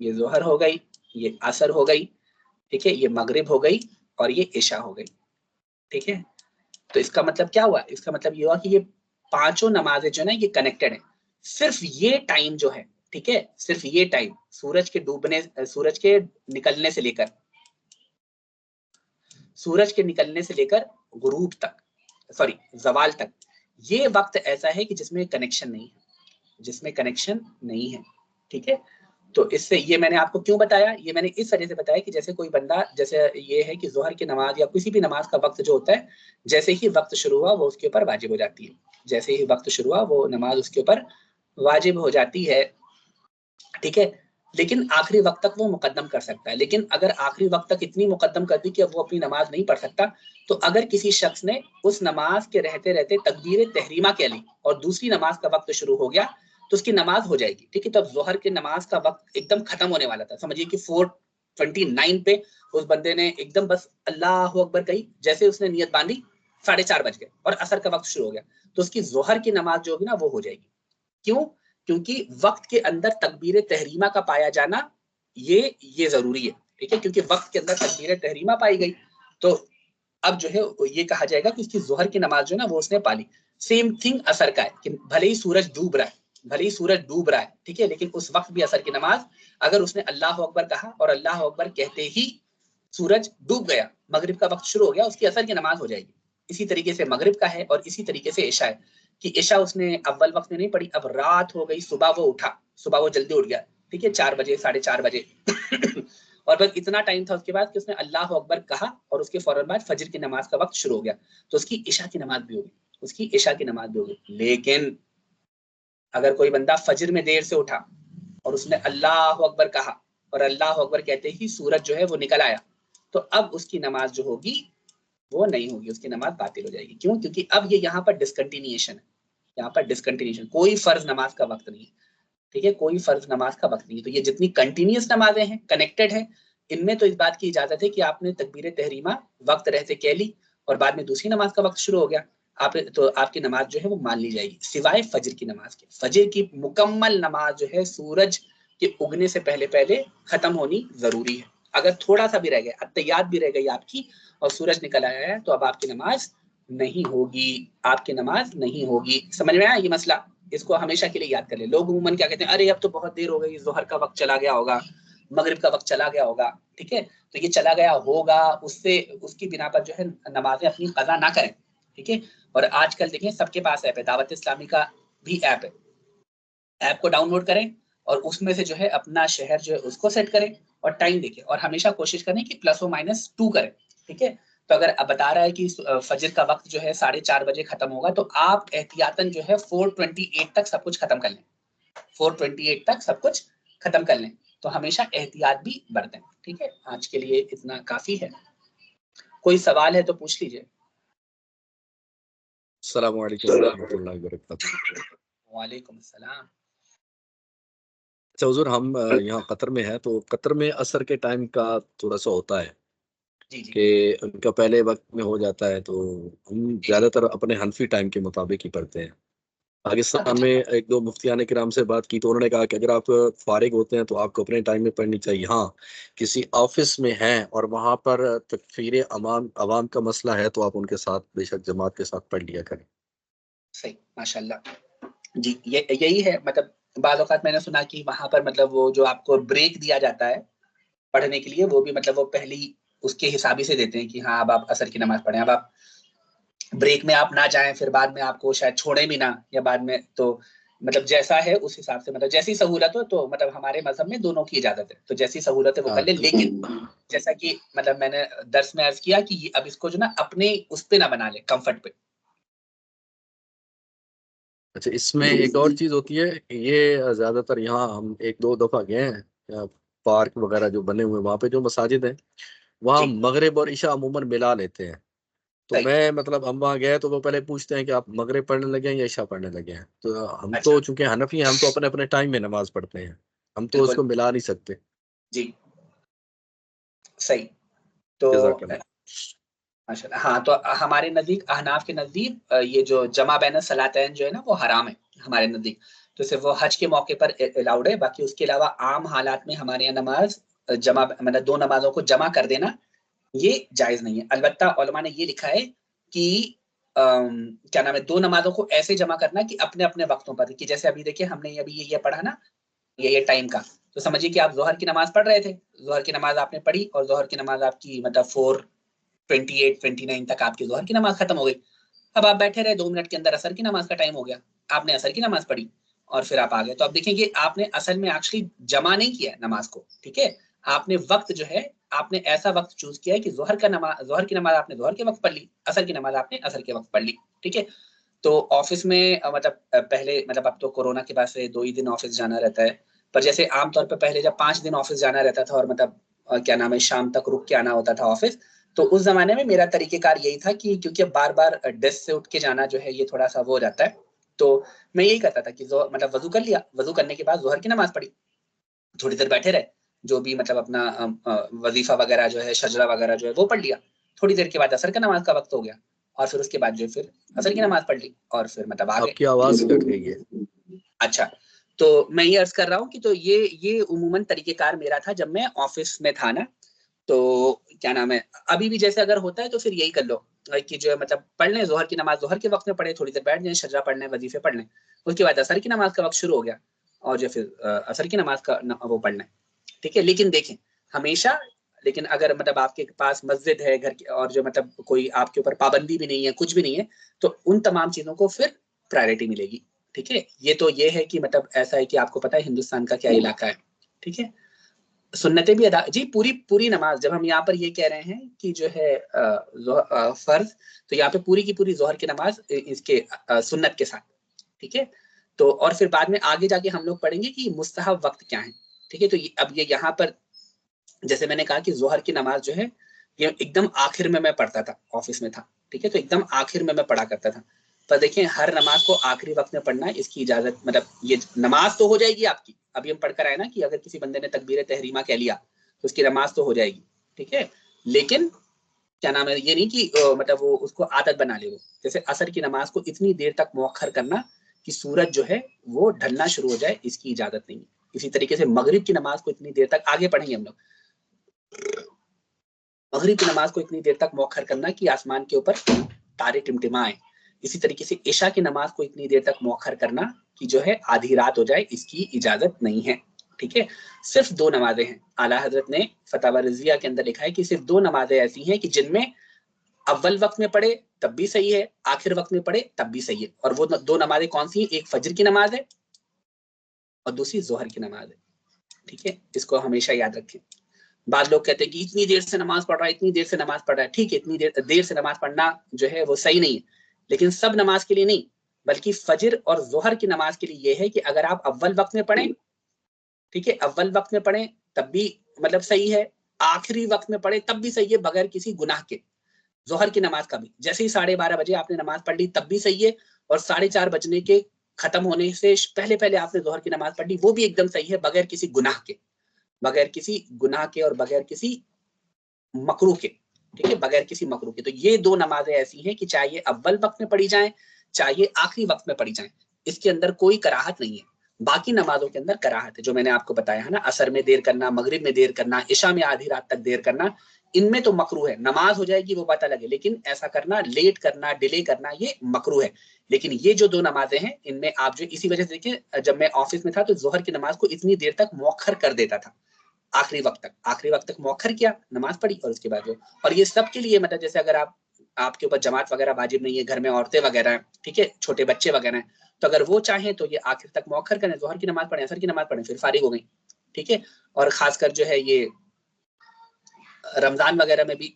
S1: ये जोहर हो गई, ये असर हो गई, ठीक है, ये मगरिब हो गई और ये इशा हो गई, ठीक है। तो इसका मतलब क्या हुआ, इसका मतलब ये हुआ कि ये पांचों नमाजें जो है ना ये कनेक्टेड है। सिर्फ ये टाइम जो है, ठीक है, सिर्फ ये टाइम सूरज के डूबने, सूरज के निकलने से लेकर, सूरज के निकलने से लेकर गुरूब तक, सॉरी जवाल तक, ये वक्त ऐसा है कि जिसमें कनेक्शन नहीं है, जिसमें कनेक्शन नहीं है, ठीक है। तो इससे ये मैंने आपको क्यों बताया, ये मैंने इस वजह से बताया कि जैसे कोई बंदा, जैसे ये है कि जोहर की नमाज या किसी भी नमाज का वक्त जो होता है, जैसे ही वक्त शुरू हुआ वो उसके ऊपर वाजिब हो जाती है, जैसे ही वक्त शुरू हुआ वो नमाज उसके ऊपर वाजिब हो जाती है, ठीक है, लेकिन आखिरी वक्त तक वो मुकद्दम कर सकता है। लेकिन अगर आखिरी वक्त तक इतनी मुकद्दम कर दी कि अब वो अपनी नमाज नहीं पढ़ सकता, तो अगर किसी शख्स ने उस नमाज के रहते रहते तकबीर तहरीमा कह ली और दूसरी नमाज का वक्त शुरू हो गया, तो उसकी नमाज हो जाएगी, ठीक है। तो अब जोहर की नमाज का वक्त एकदम खत्म होने वाला था, समझिए कि 4:29 पे उस बंदे ने एकदम बस अल्लाह अकबर कही, जैसे उसने नियत बांधी 4:30 बज गए और असर का वक्त शुरू हो गया, तो उसकी जोहर की नमाज जो होगी ना वो हो जाएगी। क्यों? क्योंकि वक्त के अंदर तकबीर तहरीमा का पाया जाना ये जरूरी है, ठीक है, क्योंकि वक्त के अंदर तकबीर तहरीमा पाई गई, तो अब जो है ये कहा जाएगा कि उसकी जोहर की नमाज जो है ना वो उसने पाली। सेम थिंग असर का है कि भले ही सूरज डूब रहा है, भले ही सूरज डूब रहा है, ठीक है, लेकिन उस वक्त भी असर की नमाज, अगर उसने अल्लाह अकबर कहा और अल्लाह अकबर कहते ही सूरज डूब गया, मगरिब का वक्त शुरू हो गया, उसकी असर की नमाज हो जाएगी। इसी तरीके से मगरिब का है और इसी तरीके से इशा है कि इशा उसने अव्वल वक्त में नहीं पढ़ी, अब रात हो गई, सुबह वो उठा, सुबह वो जल्दी उठ गया, ठीक है, 4 बजे 4:30 बजे और बस इतना टाइम था उसके बाद कि उसने अल्लाह अकबर कहा और उसके फौरन बाद फजर की नमाज का वक्त शुरू हो गया, तो उसकी इशा की नमाज भी होगी, उसकी इशा की नमाज भी होगी। लेकिन अगर कोई बंदा फजर में देर से उठा और उसने अल्लाह अकबर कहा और अल्लाह अकबर कहते ही सूरज जो है वो निकल आया, तो अब उसकी नमाज जो होगी वो नहीं होगी, उसकी नमाज बातिल हो जाएगी। क्यों? क्योंकि अब ये यहाँ पर डिसकंटिन्यूएशन है, यहाँ पर डिसकंटिन्यूएशन, कोई फर्ज नमाज का वक्त नहीं है, ठीक है, कोई फर्ज नमाज का वक्त नहीं है। तो ये जितनी कंटिन्यूअस नमाजें हैं, कनेक्टेड है, इनमें तो इस बात की इजाजत है कि आपने तकबीर तहरीमा वक्त रहते कह ली और बाद में दूसरी नमाज का वक्त शुरू हो गया, आप तो आपकी नमाज जो है वो मान ली जाएगी, सिवाय फजर की नमाज के। फजर की मुकम्मल नमाज जो है सूरज के उगने से पहले पहले खत्म होनी जरूरी है। अगर थोड़ा सा भी रह गया, अत्तयात भी रह गई आपकी और सूरज निकल आया है, तो अब आपकी नमाज नहीं होगी, आपकी नमाज नहीं होगी। समझ में आया ये मसला? इसको हमेशा के लिए याद कर ले। लोग उमूमन क्या कहते हैं, अरे अब तो बहुत देर हो गई, जोहर का वक्त चला गया होगा, मगरिब का वक्त चला गया होगा, ठीक है, तो ये चला गया होगा, उससे उसकी बिना पर जो है नमाजें अपनी कज़ा ना करें, ठीक है। और आजकल देखिए सबके पास ऐप है, दावत इस्लामी का भी ऐप है, ऐप को डाउनलोड करें और उसमें से जो है अपना शहर जो है उसको सेट करें और टाइम देखें और हमेशा कोशिश करें कि +or-2 करें, ठीक है। तो अगर अब बता रहा है कि फजर का वक्त जो है 4:30 बजे खत्म होगा, तो आप एहतियातन जो है 4:28 तक सब कुछ खत्म कर लें, 4:28 तक सब कुछ खत्म कर लें, तो हमेशा एहतियात भी बरतें, ठीक है। आज के लिए इतना काफी है, कोई सवाल है तो पूछ लीजिए।
S2: अस्सलाम वालेकुम रहमतुल्लाहि व बरकातहू।
S1: वालेकुम अस्सलाम।
S2: अच्छा हुजूर, हम यहाँ कतर में हैं, तो कतर में असर के टाइम का थोड़ा सा होता है
S1: जी जी
S2: कि उनका पहले वक्त में हो जाता है, तो हम
S1: जी जी।
S2: ज़्यादातर अपने हनफी टाइम के मुताबिक ही पढ़ते हैं। पाकिस्तान में
S1: अच्छा।
S2: एक दो मुफ्तियान किराम से बात की तो उन्होंने कहा कि अगर आप फारिग होते हैं तो आपको अपने टाइम में पढ़नी चाहिए। हाँ, किसी ऑफिस में हैं और वहाँ पर तकफीर अवाम अवाम का मसला है तो आप उनके साथ बेशक जमात के साथ पढ़ लिया करें।
S1: सही, माशाल्लाह। जी, ये यही है, मतलब बाज़ औक़ात मैंने सुना कि वहाँ पर मतलब वो जो आपको ब्रेक दिया जाता है पढ़ने के लिए, वो भी मतलब वो पहले ही उसके हिसाब ही से देते हैं कि हाँ, अब आप असर की नमाज़ पढ़ें। अब आप ब्रेक में आप ना जाएँ, फिर बाद में आपको शायद छोड़ें भी ना, या बाद में तो मतलब जैसा है उस हिसाब से, मतलब जैसी सहूलत हो, तो मतलब हमारे मज़हब में दोनों की इजाज़त है। तो जैसी सहूलत है वो कर
S2: हाँ
S1: ले,
S2: तो
S1: लेकिन जैसा कि मतलब मैंने दर्स में अर्ज़ किया कि ये अब इसको जो ना अपने उस पे ना बना ले, कम्फ़र्ट पे।
S2: अच्छा, इसमें एक और चीज़ होती है, ये ज़्यादातर यहाँ हम एक दो दफ़ा गए हैं, पार्क वगैरह जो बने हुए हैं वहाँ पे जो मसाजिद हैं, वहाँ
S1: जी,
S2: मगरिब और इशा अमूमन मिला लेते हैं। तो
S1: सही।
S2: मैं मतलब हम वहाँ गए तो वो पहले पूछते हैं कि आप मगरिब पढ़ने लगे हैं या इशा पढ़ने लगे हैं, तो हम
S1: अच्छा,
S2: तो चूंकि हनफी हैं, हम तो अपने अपने टाइम में नमाज पढ़ते हैं, हम तो
S1: बिल्कुल,
S2: उसको मिला नहीं सकते।
S1: जी, सही। तो
S2: जज़ाकल्लाह।
S1: माशाल्लाह, हाँ, तो हमारे नज़दीक, अहनाफ के नज़दीक ये जो जमा बैन सलातैन जो है ना, वो हराम है हमारे नज़दीक। तो सिर्फ़ वो हज के मौके पर अलाउड है, बाकी उसके अलावा आम हालात में हमारे यहाँ नमाज़ जमा मतलब 2 नमाज़ों को जमा कर देना, ये जायज़ नहीं है। अलबत्ता उलमा ने ये लिखा है कि क्या नाम है, 2 नमाज़ों को ऐसे जमा करना कि अपने-अपने वक़्तों पर, कि जैसे अभी देखिए हमने अभी ये पढ़ा ना, ये टाइम का, तो समझिए कि आप ज़ोहर की नमाज़ पढ़ रहे थे, ज़ोहर की नमाज़ आपने पढ़ी और ज़ोहर की नमाज़ आपकी मतलब 4:28-29 तक आपकी ज़ोहर की नमाज़ खत्म हो गई। अब आप बैठे रहे, 2 मिनट के अंदर असर की नमाज़ का टाइम हो गया। आपने असर की नमाज़ पढ़ी और फिर आप आ गए। तो अब देखेंगे आपने असल में एक्चुअली जमा नहीं किया है नमाज़ को, ठीक है? आपने वक़्त जो है, आपने ऐसा वक़्त चूज़ किया है कि ज़ोहर की नमाज़ आपने ज़ोहर के वक़्त पढ़ ली, असर की नमाज़ आपने असर के वक़्त पढ़ ली, ठीक है? तो ऑफिस में मतलब पहले मतलब अब तो कोरोना के बाद से 2 ही दिन ऑफिस जाना रहता है, पर जैसे आमतौर पर पहले जब 5 दिन ऑफिस जाना रहता था और मतलब क्या नाम है शाम तक रुक के आना होता था ऑफिस, तो उस जमाने में मेरा तरीकेकार यही था कि क्योंकि बार बार डेस्क से उठ के जाना जो है ये थोड़ा सा वो हो जाता है, तो मैं यही करता था कि मतलब वजू कर लिया, वजू करने के बाद जोहर की नमाज पढ़ी, थोड़ी देर बैठे रहे, जो भी मतलब अपना वजीफा वगैरह जो है शजरा वगैरह जो है वो पढ़ लिया, थोड़ी देर के बाद असर का नमाज का वक्त हो गया और फिर उसके बाद जो फिर असर की नमाज पढ़ ली और फिर मतलब आ गए।
S2: आपकी आवाज कट रही है।
S1: अच्छा, तो मैं ये अर्ज कर रहा हूँ कि तो ये उमूमन तरीकेकार मेरा था जब मैं ऑफिस में था ना। तो क्या नाम है, अभी भी जैसे अगर होता है तो फिर यही कर लो कि जो है मतलब पढ़ लें जोहर की नमाज जोहर के वक्त में पढ़े, थोड़ी देर बैठ जाए, शजरा पढ़ लें, वजीफे पढ़ लें, उसके बाद असर की नमाज का वक्त शुरू हो गया और जो फिर असर की नमाज का वो पढ़ लें। ठीक है, लेकिन देखें हमेशा, लेकिन अगर मतलब आपके पास मस्जिद है घर की और जो मतलब कोई आपके ऊपर पाबंदी भी नहीं है, कुछ भी नहीं है, तो उन तमाम चीजों को फिर प्रायोरिटी मिलेगी। ठीक है, ये तो ये है कि मतलब ऐसा है कि आपको पता है हिंदुस्तान का क्या इलाका है। ठीक है, सुन्नतें भी अदा जी, पूरी पूरी नमाज, जब हम यहाँ पर ये कह रहे हैं कि जो है फर्ज, तो यहाँ पे पूरी की पूरी जोहर की नमाज इसके सुन्नत के साथ। ठीक है, तो और फिर बाद में आगे जाके हम लोग पढ़ेंगे कि मुस्तहब वक्त क्या है। ठीक है, तो अब ये यहाँ पर जैसे मैंने कहा कि जोहर की नमाज जो है ये एकदम आखिर में मैं पढ़ता था, ऑफिस में था। ठीक है, तो एकदम आखिर में मैं पढ़ा करता था। पर देखिए हर नमाज को आखिरी वक्त में पढ़ना है, इसकी इजाजत मतलब ये नमाज तो हो जाएगी आपकी, अभी हम पढ़कर आए ना कि अगर किसी बंदे ने तकबीर तहरीमा कह लिया तो उसकी नमाज तो हो जाएगी। ठीक है, लेकिन क्या नाम है, ये नहीं कि मतलब वो उसको आदत बना ले। वो जैसे असर की नमाज को इतनी देर तक मौखर करना कि सूरज जो है वो ढलना शुरू हो जाए, इसकी इजाजत नहीं है। इसी तरीके से मगरिब की नमाज को इतनी देर तक, आगे पढ़ेंगे हम लोग, मगरिब की नमाज को इतनी देर तक मौखर करना कि आसमान के ऊपर तारे टिमटिमाए। इसी तरीके से ईशा की नमाज को इतनी देर तक मौखर करना कि जो है आधी रात हो जाए, इसकी इजाजत नहीं है। ठीक है, सिर्फ 2 नमाजें हैं। आला हजरत ने फतावा रजिया के अंदर लिखा है कि सिर्फ 2 नमाजें ऐसी हैं कि जिनमें अव्वल वक्त में पढ़े तब भी सही है, आखिर वक्त में पढ़े तब भी सही है। और वो 2 नमाजें कौन सी हैं? एक फजर की नमाज है और दूसरी जोहर की नमाज है। ठीक है, इसको हमेशा याद रखें। बाद लोग कहते हैं कि इतनी देर से नमाज पढ़ रहा है, इतनी देर से नमाज पढ़ रहा है। ठीक है, इतनी देर से नमाज पढ़ना जो है वो सही नहीं है, लेकिन सब नमाज के लिए नहीं, बल्कि फजर और जोहर की नमाज के लिए यह है कि अगर आप अव्वल वक्त में पढ़ें, ठीक है, अव्वल वक्त में पढ़ें तब भी मतलब सही है, आखिरी वक्त में पढ़े तब भी सही है, बगैर किसी गुनाह के। जोहर की नमाज का भी जैसे ही 12:30 बजे आपने नमाज पढ़ ली तब भी सही है, और 4:30 बजने के खत्म होने से पहले पहले आपने जोहर की नमाज पढ़ ली, वो भी एकदम सही है, बगैर किसी गुनाह के, बगैर किसी गुनाह के और बगैर किसी मकरू के। ठीक है, बगैर किसी मकरू के। तो ये 2 नमाजें ऐसी हैं कि चाहे अव्वल वक्त में पढ़ी जाए, चाहे आखिरी वक्त में पढ़ी जाए, इसके अंदर कोई कराहत नहीं है। बाकी नमाजों के अंदर कराहत है, जो मैंने आपको बताया है ना, असर में देर करना, मगरिब में देर करना, इशा में आधी रात तक देर करना, इनमें तो मकरू है। नमाज हो जाएगी वो बात अलग है, लेकिन ऐसा करना, लेट करना, डिले करना, ये मकरू है। लेकिन ये जो 2 नमाजें हैं इनमें आप जो, इसी वजह से देखिए जब मैं ऑफिस में था तो जोहर की नमाज को इतनी देर तक मौखर कर देता था, आखिरी वक्त तक मौखर किया, नमाज पढ़ी और उसके बाद वो। और ये सब के लिए मतलब जैसे अगर आपके ऊपर जमात वगैरह वाजिब नहीं है, घर में औरतें वगैरह हैं, ठीक है, छोटे बच्चे वगैरह हैं, तो अगर वो चाहें तो ये आखिर तक मौखर करें, जोहर की नमाज पढ़ें, असर की नमाज पढ़ें, फिर फारिग हो गई। ठीक है, और खासकर जो है ये रमजान वगैरह में भी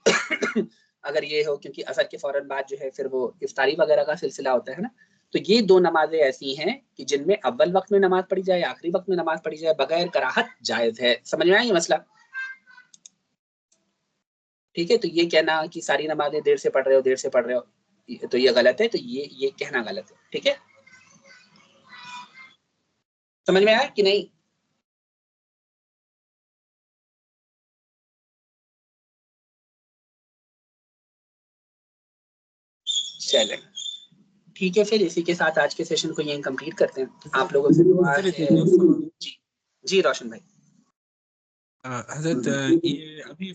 S1: अगर ये हो, क्योंकि असर के फौरन बाद जो है फिर वो इफ्तारी वगैरह का सिलसिला होता है ना, तो ये 2 नमाजें ऐसी हैं कि जिनमें अव्वल वक्त में नमाज पढ़ी जाए, आखिरी वक्त में नमाज पढ़ी जाए, बगैर कराहत जायज है। समझ में आया ये मसला? ठीक है, तो ये कहना कि सारी नमाजें देर से पढ़ रहे हो, देर से पढ़ रहे हो, तो ये गलत है। तो ये कहना गलत है। ठीक है, समझ में आया कि नहीं? चले, ठीक है, फिर इसी के साथ आज के सेशन को यहीं कंप्लीट करते हैं। आप लोगों से दुआ है। जी जी रोशन भाई।
S3: हजरत ये अभी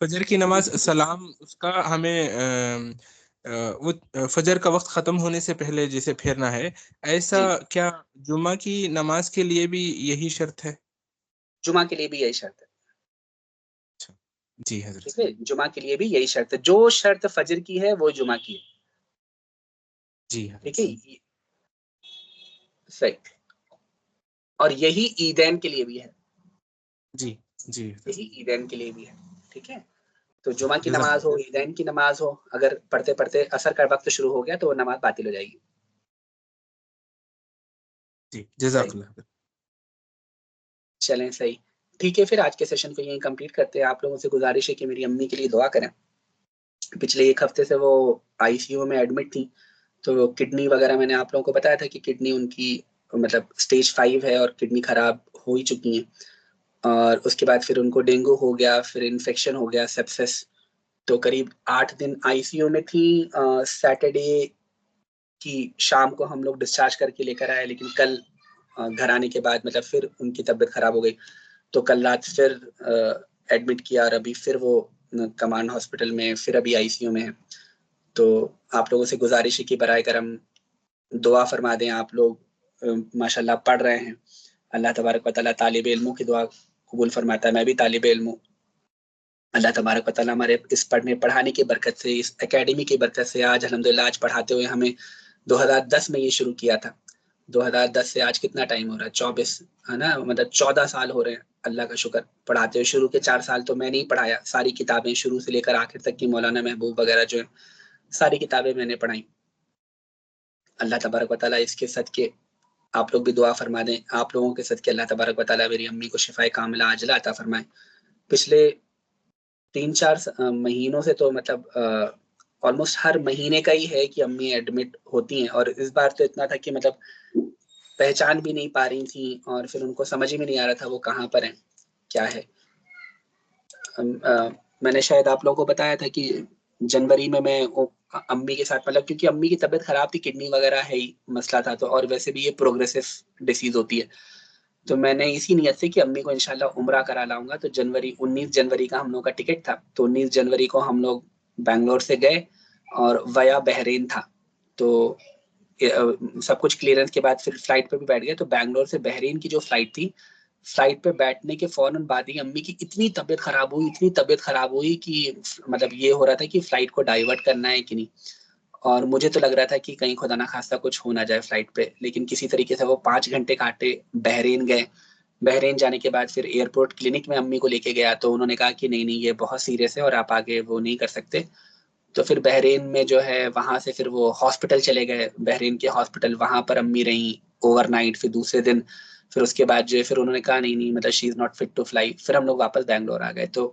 S3: फजर की नमाज सलाम उसका हमें वो फजर का वक्त खत्म होने से पहले जैसे फेरना है, ऐसा
S1: जी,
S3: क्या जुमा की नमाज के लिए भी यही शर्त है?
S1: जुमा के लिए भी यही शर्त है।
S3: अच्छा, जी हजरत।
S1: ठीक है, जुमा के लिए भी यही शर्त है, जो शर्त फजर की है वो जुमा की है।
S3: जी
S1: ठीक है,
S3: हजरत।
S1: सही। और यही ईदैन के लिए भी है,
S3: जी जी हजरत।
S1: यही ईदैन के लिए भी है। ठीक है, तो जुमा की नमाज हो, ईदैन की नमाज हो, अगर पढ़ते पढ़ते असर का वक्त शुरू हो गया तो वो नमाज बातिल हो जाएगी।
S3: जी, जज़ाकल्लाह।
S1: चलें सही, ठीक है, फिर आज के सेशन को यहीं कंप्लीट करते हैं। आप लोगों से गुजारिश है कि मेरी अम्मी के लिए दुआ करें। पिछले 1 हफ्ते से वो आईसीयू में एडमिट थी, तो किडनी वगैरह मैंने आप लोगों को बताया था कि किडनी उनकी मतलब स्टेज 5 है और किडनी खराब हो ही चुकी है। और उसके बाद फिर उनको डेंगू हो गया, फिर इन्फेक्शन हो गया, सेप्सिस। तो करीब 8 दिन आईसीयू में थी। सैटरडे की शाम को हम लोग डिस्चार्ज करके लेकर आए, लेकिन कल घर आने के बाद मतलब फिर उनकी तबीयत खराब हो गई, तो कल रात फिर एडमिट किया और अभी फिर वो कमांड हॉस्पिटल में, फिर अभी आईसीयू में है। तो आप लोगों से गुजारिश है कि बराए करम दुआ फरमा दें। आप लोग माशाल्लाह पढ़ रहे हैं, अल्लाह तबारक व तआला तालिब इल्मों की दुआ कबूल फरमाता है। मैं भी तालिब इल्म हूँ। अल्लाह तबारक व तआला हमारे इस पढ़ाने की बरकत से, इस एकेडमी की बरकत से आज अल्हम्दुलिल्लाह आज पढ़ाते हुए हमें 2010 में ये शुरू किया था। 2010 से आज कितना टाइम हो रहा है, 24 है ना, मतलब 14 साल हो रहे हैं। अल्लाह का शुक्र, पढ़ाते हुए शुरू के 4 साल तो मैं नहीं पढ़ाया, सारी किताबें शुरू से लेकर आखिर तक की मौलाना महबूब वगैरह जो है सारी किताबें मैंने पढ़ाई। अल्लाह तबारक व तआला इसके सदके आप लोग भी दुआ फरमा दें। आप लोगों के सदके अल्लाह तबारक व तआला मेरी अम्मी को शिफाए कामिला आजिला अता फरमाए। पिछले 3-4 महीनों से तो मतलब ऑलमोस्ट हर महीने का ही है कि अम्मी एडमिट होती हैं, और इस बार तो इतना था कि मतलब पहचान भी नहीं पा रही थी और फिर उनको समझ ही में नहीं आ रहा था वो कहाँ पर हैं, क्या है। मैंने शायद आप लोगों को बताया था कि जनवरी में मैं अम्मी के साथ, मतलब क्योंकि अम्मी की तबीयत खराब थी, किडनी वगैरह है ही मसला था, तो और वैसे भी ये प्रोग्रेसिव डिसीज होती है, तो मैंने इसी नियत से कि अम्मी को इंशाल्लाह उम्रा करा लाऊंगा। तो 19 जनवरी का हम लोग का टिकट था, तो 19 जनवरी को हम लोग बैंगलोर से गए और वया बहरीन था। तो सब कुछ क्लियरेंस के बाद फिर फ्लाइट पे भी बैठ गए। तो बैंगलोर से बहरीन की जो फ्लाइट थी, फ्लाइट पे बैठने के फौरन बाद ही अम्मी की इतनी तबीयत खराब हुई, इतनी तबीयत खराब हुई कि मतलब ये हो रहा था कि फ्लाइट को डाइवर्ट करना है कि नहीं। और मुझे तो लग रहा था कि कहीं खुदा ना खास्ता कुछ हो ना जाए फ्लाइट पे, लेकिन किसी तरीके से वो 5 घंटे काटे, बहरीन गए। बहरीन जाने के बाद फिर एयरपोर्ट क्लिनिक में अम्मी को लेके गया, तो उन्होंने कहा कि नहीं नहीं ये बहुत सीरियस है और आप आगे वो नहीं कर सकते। तो फिर बहरीन में जो है वहां से फिर वो हॉस्पिटल चले गए, बहरीन के हॉस्पिटल, वहां पर अम्मी रही ओवरनाइट। फिर दूसरे दिन फिर उसके बाद जो है फिर उन्होंने कहा नहीं नहीं मतलब she is not fit to fly. फिर हम लोग वापस बैंगलोर आ गए। तो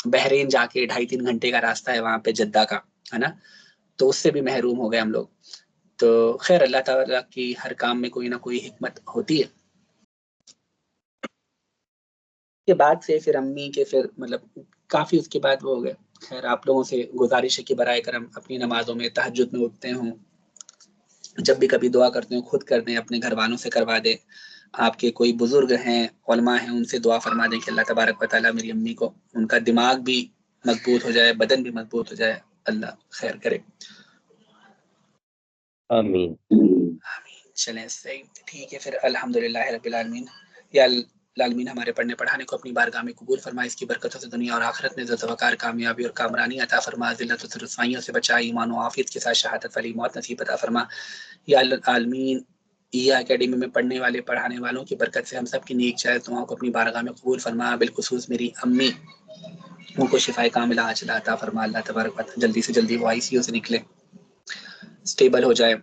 S1: बहरीन जाके 2.5-3 घंटे का रास्ता है वहां पे जद्दा का, है ना, तो उससे भी महरूम हो गए हम लोग। तो खैर अल्लाह ताला की हर काम में कोई ना कोई हिकमत होती है। के बाद से फिर अम्मी के फिर मतलब काफी उसके बाद वो हो गए। खैर आप लोगों से गुजारिश है कि बराए करम अपनी नमाजों में तहज्जुद में उठते हों, जब भी कभी दुआ करते हो खुद कर दें, अपने घर वालों से करवा दें। आपके कोई बुजुर्ग हैं, उलमा हैं, उनसे दुआ फरमा दें कि अल्लाह तबारक व तआला मेरी अम्मी को, उनका दिमाग भी मजबूत हो जाए, बदन भी मजबूत हो जाए, अल्लाह खैर करे।
S4: आमीन।
S1: चलें सही, ठीक है फिर अल्हम्दुलिल्लाह रब्बिल आलमीन। या लालमीन हमारे पढ़ने पढ़ाने को अपनी बारगाह में कबूल फरमाए, इसकी बरकतों से दुनिया और आखिरत में इज़्ज़त वक़ार, कामयाबी और कामरानी अता फरमा, ज़िल्लत और रुसवाइयों से बचाए, ईमान और आफियत के साथ शहादत वाली मौत नसीब अता फरमा। या आलमीन ईया एकेडमी में पढ़ने वाले पढ़ाने वालों की बरकत से हम सब की नेक जायज़ दुआओं को अपनी बारगाह में कबूल फरमा। बिलखुसूस मेरी अम्मी उनको शिफाए कामिला आजिला अता फरमा। अल्लाह तबारक व तआला जल्दी से जल्दी वो आईसीयू से निकले, स्टेबल हो जाए,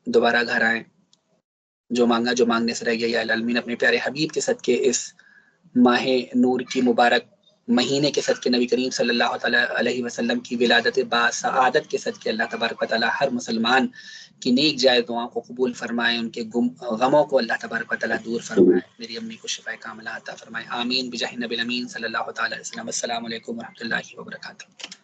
S1: दोबारा घर आए। जो मांगा जो मांगने से रह गया, या आलमीन अपने प्यारे हबीब के सदके इस माहे नूर की मुबारक महीने के सदके नबी करीम सल्लल्लाहु तआला अलैहि वसल्लम की विलादत बासआदत के सदके अल्लाह तबारक व तआला हर मुसलमान की नेक जायज़ दुआओं को कबूल फरमाए, उनके गमों को अल्लाह तबारक व तआला दूर फरमाए, मेरी अम्मी को शिफाए कामिला अता फरमाए। आमीन बिजाहि नबिल अमीन सल्लल्लाहु तआला अलैहि वसल्लम। अस्सलामु अलैकुम व रहमतुल्लाहि व बरकातुहू।